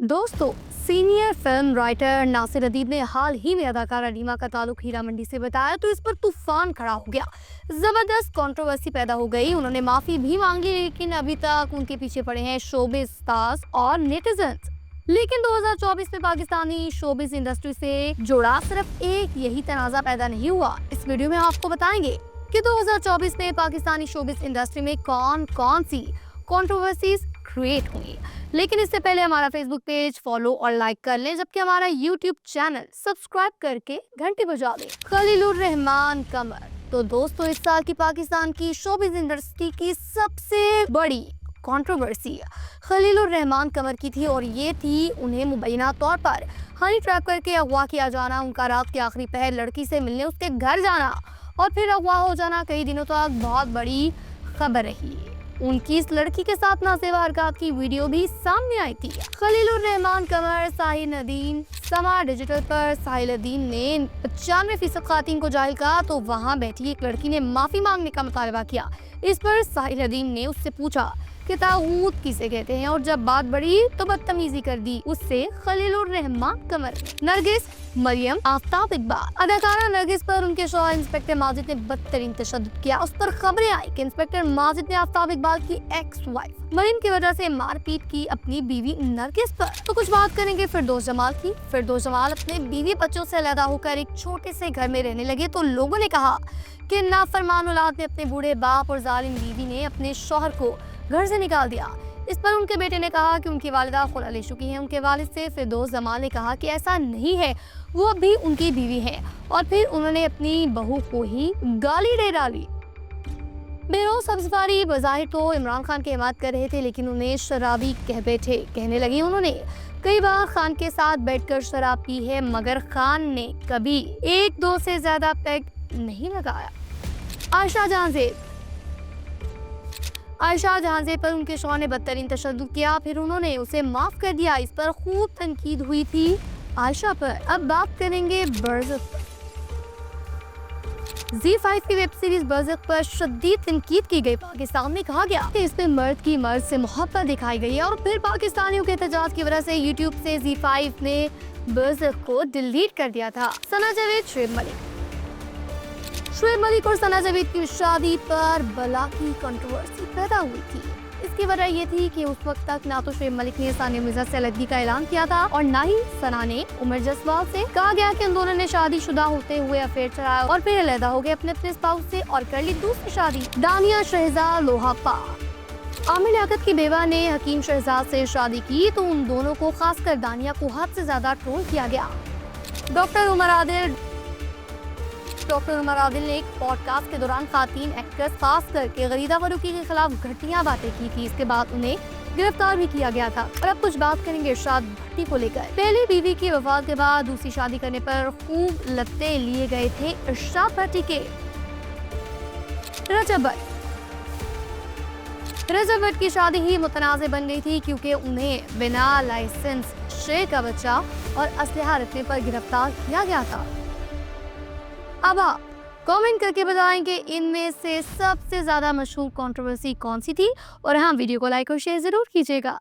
दोस्तों, senior film writer Nasir अदीब ने हाल ही में अदाकारा रीमा का ताल्लुक हीरा मंडी से बताया तो इस पर तूफान खड़ा हो गया। जबरदस्त कंट्रोवर्सी पैदा हो गई। उन्होंने माफी भी मांग ली, लेकिन अभी तक उनके पीछे पड़े हैं शोबिज स्टार्स और नेटिजन्स। लेकिन 2024 में पाकिस्तानी शोबिज इंडस्ट्री से जुड़ा सिर्फ एक यही तनाजा पैदा नहीं हुआ। इस वीडियो में आपको बताएंगे कि 2024 में पाकिस्तानी शोबिज इंडस्ट्री में कौन कौन सी कंट्रोवर्सीज क्रिएट हुई। लेकिन इससे पहले हमारा फेसबुक पेज फॉलो और लाइक कर लें, जबकि हमारा यूट्यूब चैनल सब्सक्राइब करके घंटी बजा दें। खलीलुर रहमान कमर तो दोस्तों इस साल की पाकिस्तान की शोबिज इंडस्ट्री की सबसे बड़ी कंट्रोवर्सी खलीलुर रहमान कमर की थी, और ये थी उन्हें मुबैना तौर पर हनी ट्रैप करके अगवा किया जाना, उनका रात के आखिरी पहर लड़की से मिलने उसके घर जाना और फिर अगवा हो जाना कई दिनों तक बहुत बड़ी खबर रही। उनकी इस लड़की के साथ नासेवा हरकत की वीडियो भी सामने आई थी। खलीलुर रहमान कमर साहिल नदीम समा डिजिटल पर साहिल नदीम ने 95% खातिन को जाहिल कहा तो वहां बैठी एक लड़की ने माफी मांगने का मुतालबा किया। इस पर साहिल नदीम ने उससे पूछा कि ताऊत किसे कहते हैं, और जब बात बढ़ी तो बदतमीजी कर दी उससे खलीलुर रहमान कमर ने। नरगिस मरियम आफ्ताब इकबाल अदाकारा नरगिस पर उनके शौहर इंस्पेक्टर माजिद ने बदतरीन तशद्दुद किया। उस पर खबरें आई कि इंस्पेक्टर माजिद ने आफ्ताब इकबाल की एक्स वाइफ मरियम की वजह से मारपीट की अपनी बीवी नरगिस पर। तो कुछ बात करेंगे फिरदौस जमाल की। फिरदौस जमाल अपने बीवी बच्चों से अलग होकर एक छोटे से घर में रहने लगे तो लोगों ने कहा कि नाफरमान औलाद ने अपने बूढ़े बाप और जालिम बीवी ने अपने शौहर को घर से निकाल दिया। इस पर उनके बेटे ने कहा कि उनकी वालिदा खुला ले चुकी हैं। उनके वालिद से फिरदौस जमाल ने कहा कि ऐसा नहीं है, वो अब भी उनकी बीवी है, और फिर उन्होंने अपनी बहू को ही गाली दे डाली। बेरोज सब्जवारी बज़ाहिर तो इमरान खान की हिमायत कर रहे थे, लेकिन उन्हें शराबी कह बैठे। कहने लगी उन्होंने कई बार खान के साथ बैठकर शराब पी है, मगर खान ने कभी एक दो से ज्यादा पैग नहीं लगाया। आयशा जहांज़ेब पर उनके शौहर ने बदतरीन तशद्दुद किया, फिर उन्होंने उसे माफ कर दिया। इस पर खूब तनकीद हुई थी आयशा पर। अब बात करेंगे बरज़ख पर। Z5 की वेब सीरीज बरज़ख पर शदीद तनकीद की गई। पाकिस्तान में कहा गया कि इसमें मर्द की मर्द से मोहब्बत दिखाई गई है, और फिर पाकिस्तानियों के एहतजाज की वजह से यूट्यूब से Z5 ने बरज़ख को डिलीट कर दिया था। सना जावेद शुएब मलिक और सना जावेद की शादी पर बला की कंट्रोवर्सी पैदा हुई थी। इसकी वजह ये थी कि उस वक्त तक ना तो शुएब मलिक ने सानिया मिर्जा से अलगगी का ऐलान किया था, और ना ही सना ने उमर जसवाल से। कहा गया कि उन दोनों ने शादीशुदा होते हुए अफेयर चलाया और फिर अलहदा हो गए अपने स्पाउस से और कर ली दूसरी शादी। दानिया शहजाद लोहापा आमिर लियाकत की बेवा ने हकीम शहजाद से शादी की तो उन दोनों को, खासकर दानिया को हद से ज्यादा ट्रोल किया गया। डॉक्टर उमर आदिल ने एक पॉडकास्ट के दौरान खातीन एक्ट्रेस खास करके गरीदा फरूकी के खिलाफ घटिया बातें की थी। इसके बाद उन्हें गिरफ्तार भी किया गया था। और अब कुछ बात करेंगे इरशाद भट्टी को लेकर। पहली बीवी की वफात के बाद दूसरी शादी करने पर खूब लत्ते लिए गए थे इरशाद भट्टी के। रजब भट्ट की शादी ही मुतनाज़ बन गई थी, क्योंकि उन्हें बिना लाइसेंस शेर का बच्चा और असलहा रखने पर गिरफ्तार किया गया था। अब आप कमेंट करके बताएं कि इनमें से सबसे ज्यादा मशहूर कंट्रोवर्सी कौन सी थी, और हाँ, वीडियो को लाइक और शेयर जरूर कीजिएगा।